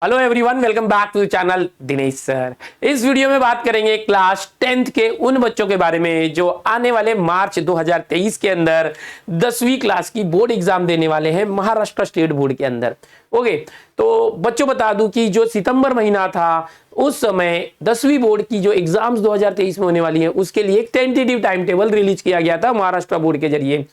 Hello everyone, welcome back to the channel Dinesh sir. इस video में बात करेंगे क्लास 10th के उन बच्चों के बारे में जो आने वाले मार्च 2023 के अंदर 10वीं क्लास की बोर्ड एग्जाम देने वाले हैं महाराष्ट्र स्टेट बोर्ड के अंदर। ओके, तो बच्चों बता दूं कि जो सितंबर महीना था उस समय 10वीं बोर्ड की जो एग्जाम्स 2023 में होने वाली है उसके लिए एक टेंटेटिव टाइम टेबल रिलीज किया गया था महाराष्ट्र बोर्ड के जरिए।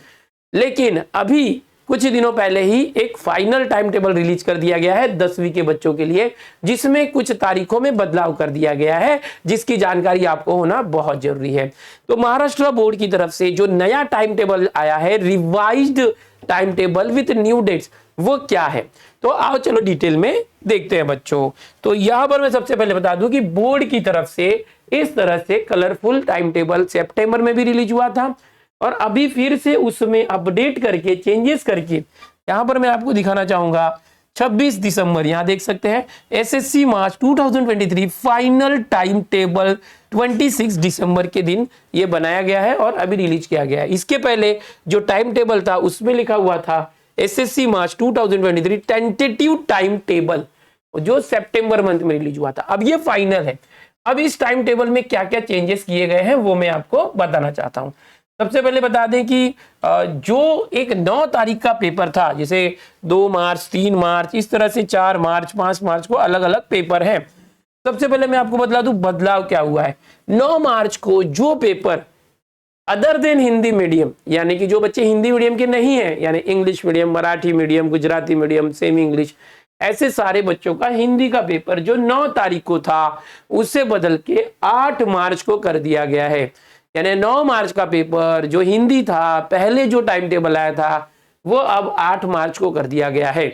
लेकिन अभी कुछ दिनों पहले ही एक फाइनल टाइम टेबल रिलीज कर दिया गया है 10वीं के बच्चों के लिए, जिसमें कुछ तारीखों में बदलाव कर दिया गया है, जिसकी जानकारी आपको होना बहुत जरूरी है। तो महाराष्ट्र बोर्ड की तरफ से जो नया टाइम टेबल आया है, revised time table with new dates, वो क्या है तो आओ चलो डिटेल में देखते हैं बच्चों। तो यहां पर मैं सबसे पहले बता दूं कि बोर्ड की तरफ से इस तरह से कलरफुल टाइम टेबल सितंबर में भी रिलीज हुआ था और अभी फिर से उसमें अपडेट करके चेंजेस करके यहां पर मैं आपको दिखाना चाहूंगा 26 दिसंबर, यहां देख सकते हैं एसएससी मार्च 2023 फाइनल टाइम टेबल 26 दिसंबर के दिन ये बनाया गया है और अभी रिलीज किया गया है। इसके पहले जो टाइम टेबल था उसमें लिखा हुआ था एसएससी मार्च 2023 टेंटेटिव टाइम टेबल, जो सितंबर मंथ में रिलीज हुआ था। अब ये फाइनल है। अब इस टाइम टेबल में क्या क्या चेंजेस किए गए हैं वो मैं आपको बताना चाहता हूं। सबसे पहले बता दें कि जो एक 9 तारीख का पेपर था, जैसे 2 मार्च 3 मार्च इस तरह से 4 मार्च 5 मार्च को अलग अलग पेपर हैं। सबसे पहले मैं आपको बतला दूं बदलाव क्या हुआ है। 9 मार्च को जो paper other than Hindi medium, यानी कि जो बच्चे हिंदी मीडियम के नहीं हैं, यानी English medium, Marathi medium, Gujarati medium, semi English, ऐसे सारे बच्चों का हिंदी का पेपर जो 9 तारीख को था उससे बदल के 8 मार्च को कर दिया गया है। यानी 9 मार्च का पेपर जो हिंदी था, पहले जो टाइम टेबल आया था, वो अब 8 मार्च को कर दिया गया है।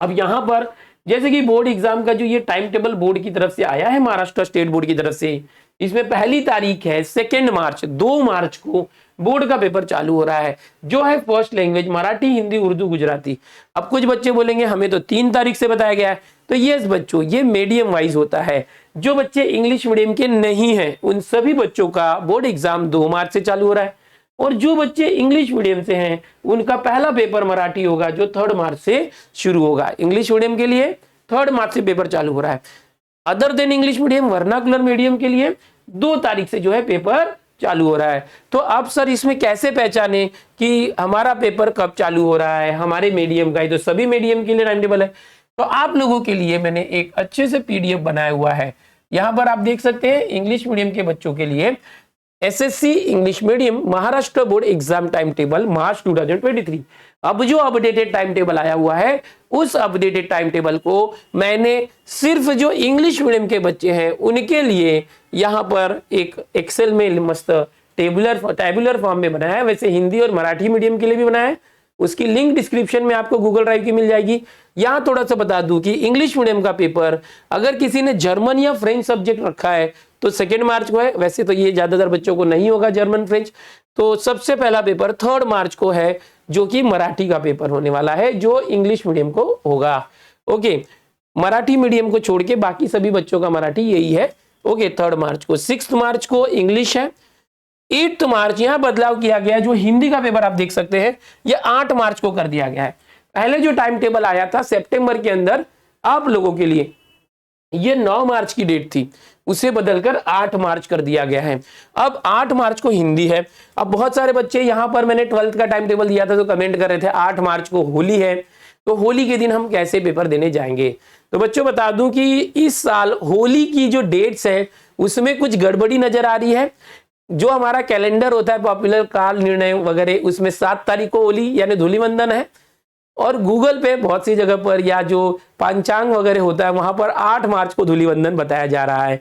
अब यहां पर जैसे कि बोर्ड एग्जाम का जो ये टाइम टेबल बोर्ड की तरफ से आया है महाराष्ट्र स्टेट बोर्ड की तरफ से, इसमें पहली तारीख है 2 मार्च, 2 मार्च को बोर्ड का पेपर चालू हो रहा है, जो है फर्स्ट लैंग्वेज मराठी, हिंदी, उर्दू, गुजराती। अब कुछ बच्चे बोलेंगे हमें तो 3 तारीख से बताया गया है, तो यस बच्चों, ये मीडियम वाइज होता है। जो बच्चे इंग्लिश मीडियम के नहीं हैं उन सभी बच्चों का बोर्ड एग्जाम 2 मार्च से चालू हो रहा है, और जो बच्चे इंग्लिश मीडियम से हैं उनका पहला पेपर मराठी होगा जो 3 मार्च से शुरू होगा। इंग्लिश मीडियम के लिए 3 मार्च से पेपर चालू हो रहा है। Other than English medium vernacular medium के लिए 2 तारीख से जो है पेपर चालू हो रहा है। तो अब सर इसमें कैसे पहचाने कि हमारा पेपर कब चालू हो रहा है, हमारे मीडियम का ही तो सभी मीडियम के लिए टाइम टेबल है। तो आप लोगों के लिए मैंने एक अच्छे से पीडीएफ बनाया हुआ है, यहां पर आप देख सकते हैं इंग्लिश मीडियम के बच्चों के लिए SSC English medium Maharashtra board exam time table March 2023। अब जो अपडेटेड टाइम टेबल आया हुआ है उस अपडेटेड टाइम टेबल को मैंने सिर्फ जो इंग्लिश मीडियम के बच्चे हैं उनके लिए यहां पर एक एक्सेल में मस्त टेबुलर फॉर्म में बनाया है। वैसे हिंदी और मराठी मीडियम के लिए भी बनाया है, उसकी लिंक डिस्क्रिप्शन में आपको गूगल ड्राइव की मिल जाएगी। यहां थोड़ा सा बता दूं कि इंग्लिश मीडियम का पेपर अगर किसी ने जर्मन या फ्रेंच सब्जेक्ट रखा है तो 2 मार्च को है। वैसे तो ये ज्यादातर बच्चों को नहीं होगा जर्मन फ्रेंच, तो सबसे पहला पेपर 3 मार्च को है जो कि मराठी का पेपर होने वाला है, जो इंग्लिश मीडियम को होगा। ओके, मराठी मीडियम को छोड़ के बाकी सभी बच्चों का मराठी यही है। ओके, 3 मार्च को। 6 मार्च को इंग्लिश है। 8 मार्च यहां बदलाव किया गया, जो हिंदी का पेपर आप देख सकते हैं ये 8 मार्च को कर दिया गया है। पहले जो टाइम टेबल आया था सितंबर के अंदर आप लोगों के लिए ये 9 मार्च की डेट थी, उसे बदलकर 8 मार्च कर दिया गया है। अब 8 मार्च को हिंदी है। अब बहुत सारे बच्चे यहां पर मैंने 12th का टाइम टेबल दिया था तो कमेंट कर रहे थे 8 मार्च को होली है, तो होली के दिन हम कैसे पेपर देने जाएंगे। तो बच्चों बता दूं कि इस साल होली की जो डेट्स है उसमें कुछ गड़बड़ी नजर आ रही है। जो हमारा कैलेंडर होता है पॉपुलर काल निर्णय वगैरह, उसमें 7 तारीख को होली यानी धूलिवंदन है, और गूगल पे बहुत सी जगह पर या जो पंचांग वगैरह होता है वहां पर 8 मार्च को धूलिवंदन बताया जा रहा है।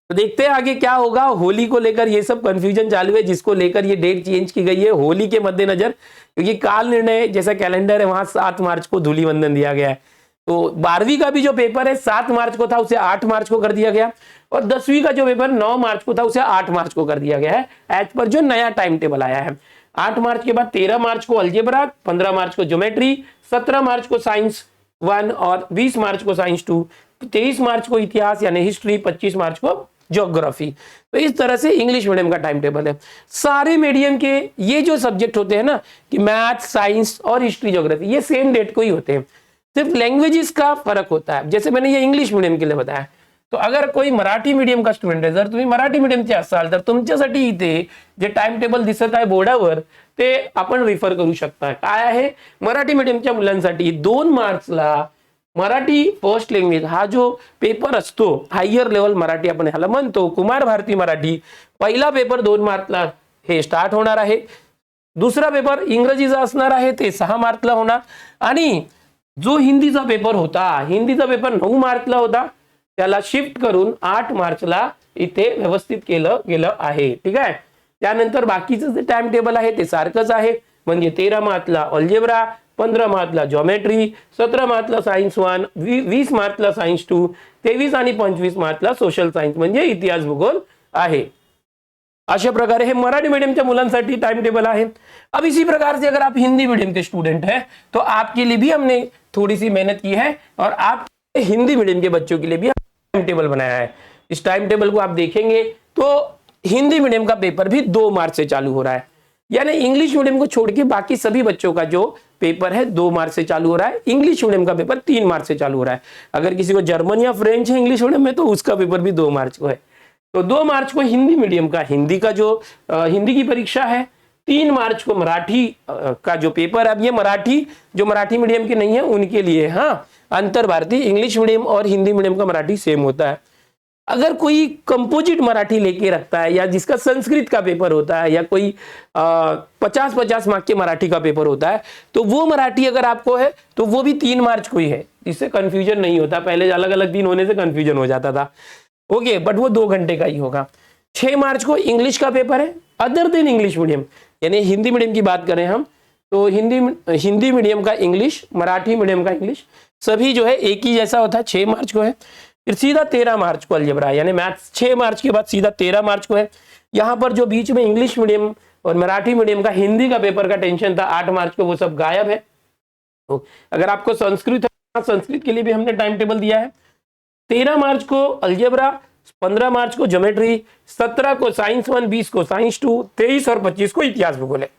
तो देखते हैं आगे क्या होगा। होली को लेकर ये सब कंफ्यूजन चालू है, जिसको लेकर ये डेट चेंज की गई है होली के मद्देनजर, क्योंकि काल निर्णय जैसा कैलेंडर है वहां 7 मार्च को धूलिवंदन दिया गया है। तो 12वीं का भी जो पेपर है 7 मार्च को था उसे 8 मार्च को कर दिया गया, और 10वीं का जो पेपर 9 मार्च को था उसे 8 मार्च को कर दिया गया है एज पर जो नया टाइम टेबल आया है। 8 मार्च के बाद 13 मार्च को अलजेब्रा, 15 मार्च को ज्योमेट्री, 17 मार्च को साइंस 1 और 20 मार्च को साइंस 2, 23 मार्च को इतिहास यानी हिस्ट्री, 25 मार्च को ज्योग्राफी। तो इस तरह से इंग्लिश मीडियम का टाइम टेबल है। सारे मीडियम के ये जो सब्जेक्ट होते हैं ना कि मैथ, साइंस और हिस्ट्री, ज्योग्राफी, ये सेम डेट को ही होते हैं। सिर्फ लैंग्वेजेस का फर्क होता है। जैसे मैंने ये इंग्लिश मीडियम के लिए बताया, तो अगर कोई मराठी मीडियम का स्टुडंट आहे, जर तुम्ही मराठी मीडियमचे असाल तर तुमच्यासाठी इथे जे टाइम टेबल दिसत आहे बोर्डावर ते आपण रिफर करू शकता। काय आहे, मराठी मीडियमच्या मुलांसाठी 2 मार्चला मराठी फर्स्ट लँग्वेज हा जो पेपर असतो, हायर लेवल मराठी आपण ह्याला म्हणतो, कुमार भारती मराठी, पहिला पेपर 2 मार्चला हे स्टार्ट होणार आहे। दुसरा पेपर इंग्रजीचा असणार आहे, ते 6 मार्चला होणार। आणि जो हिंदीचा पेपर होता, हिंदीचा पेपर 9 मार्चला होता, त्याला शिफ्ट करून 8 मार्चला इथे व्यवस्थित केलं गेलं आहे। ठीक आहे, त्यानंतर बाकीचं जे टाइम टेबल आहे ते सारखंच आहे, म्हणजे 13 मार्चला अल्जेब्रा, 15 मार्चला ज्योमेट्री, 17 मार्चला सायन्स 1, 20 मार्चला सायन्स 2, 23 आणि 25 मार्चला सोशल सायन्स म्हणजे इतिहास भूगोल आहे। अशा प्रकारे हे मराठी मीडियम के मुलांसाठी टाइम टेबल है। अब इसी प्रकार से अगर आप हिंदी मीडियम के स्टूडेंट हैं तो आपके लिए भी हमने थोड़ी सी मेहनत की है और आप हिंदी मीडियम के बच्चों के लिए भी टाइम टेबल बनाया है। इस टाइम टेबल को आप देखेंगे तो हिंदी मीडियम का पेपर भी 2 मार्च से चालू हो रहा है, यानी इंग्लिश मीडियम को छोड़ के बाकी सभी बच्चों का जो पेपर है 2 मार्च से चालू हो रहा है। इंग्लिश मीडियम का पेपर 3 मार्च से चालू हो रहा है। अगर किसी को जर्मन या फ्रेंच है इंग्लिश मीडियम में तो उसका पेपर भी 2 मार्च को है। तो 2 मार्च को हिंदी मीडियम का हिंदी का जो हिंदी की परीक्षा है, 3 मार्च को मराठी का जो पेपर है, अब ये मराठी जो मराठी मीडियम के नहीं है उनके लिए, हाँ, अंतर भारतीय इंग्लिश मीडियम और हिंदी मीडियम का मराठी सेम होता है। अगर कोई कंपोजिट मराठी लेके रखता है या जिसका संस्कृत का पेपर होता है या कोई 50-50 मार्क के मराठी का पेपर होता है, तो वो मराठी अगर आपको है तो वो भी 3 मार्च को ही है। इससे कंफ्यूजन नहीं होता, पहले अलग अलग दिन होने से कंफ्यूजन हो जाता था। ओके, बट वो 2 घंटे का ही होगा। 6 मार्च को इंग्लिश का पेपर है, अदर देन इंग्लिश मीडियम, यानी हिंदी मीडियम की बात करें हम तो हिंदी मीडियम का इंग्लिश, मराठी मीडियम का इंग्लिश सभी जो है एक ही जैसा होता है, 6 मार्च को है। फिर सीधा 13 मार्च को अलजेब्रा यानी मैथ्स, 6 मार्च के बाद सीधा 13 मार्च को है। यहाँ पर जो बीच में इंग्लिश मीडियम और मराठी मीडियम का हिंदी का पेपर का टेंशन था 8 मार्च को, वो सब गायब है। तो अगर आपको संस्कृत है, संस्कृत के लिए भी हमने टाइम टेबल दिया है। 13 मार्च को अलजेब्रा, 15 मार्च को ज्योमेट्री, 17 को साइंस 1, 20 को साइंस 2, 23 और 25 को इतिहास भूगोल है।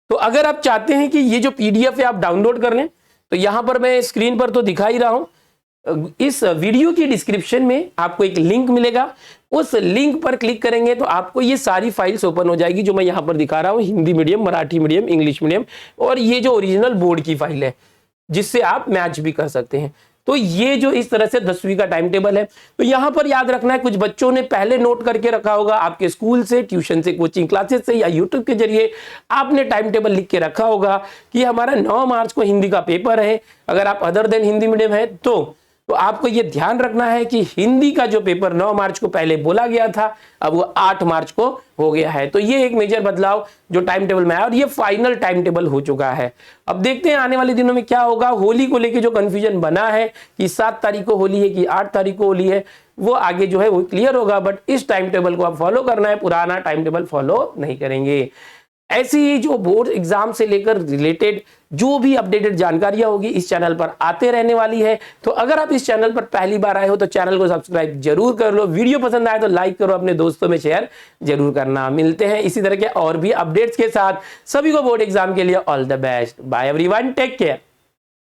तो अगर आप चाहते हैं कि ये जो पीडीएफ है आप डाउनलोड कर लें, तो यहां पर मैं स्क्रीन पर तो दिखा ही रहा हूं, इस वीडियो की डिस्क्रिप्शन में आपको एक लिंक मिलेगा, उस लिंक पर क्लिक करेंगे तो आपको ये सारी फाइल्स ओपन हो जाएगी जो मैं यहां पर दिखा रहा हूं, Hindi medium, Marathi medium, English medium, और ये जो ओरिजिनल बोर्ड की फाइल है जिससे आप मैच भी कर सकते हैं। तो ये जो इस तरह से 10वीं का टाइम टेबल है। तो यहां पर याद रखना है, कुछ बच्चों ने पहले नोट करके रखा होगा, आपके स्कूल से, ट्यूशन से, कोचिंग क्लासेस से या यूट्यूब के जरिए आपने टाइम टेबल लिख के रखा होगा कि हमारा 9 मार्च को हिंदी का पेपर है। अगर आप अदर देन हिंदी मीडियम है तो आपको यह ध्यान रखना है कि हिंदी का जो पेपर 9 मार्च को पहले बोला गया था, अब वो 8 मार्च को हो गया है। तो ये एक मेजर बदलाव जो टाइम टेबल में आया और ये फाइनल टाइम टेबल हो चुका है। अब देखते हैं आने वाले दिनों में क्या होगा। होली को लेके जो कंफ्यूजन बना है कि 7 तारीख को होली है कि 8 तारीख को होली है, वो आगे जो है वो क्लियर होगा, बट इस टाइम टेबल को आप फॉलो करना है, पुराना टाइम टेबल फॉलो नहीं करेंगे। ऐसी ही जो बोर्ड एग्जाम से लेकर रिलेटेड जो भी अपडेटेड जानकारियां होगी इस चैनल पर आते रहने वाली है। तो अगर आप इस चैनल पर पहली बार आए हो तो चैनल को सब्सक्राइब जरूर कर लो, वीडियो पसंद आए तो लाइक करो, अपने दोस्तों में शेयर जरूर करना। मिलते हैं इसी तरह के और भी अपडेट्स के साथ। सभी को बोर्ड एग्जाम के लिए all the best. Bye everyone, take care.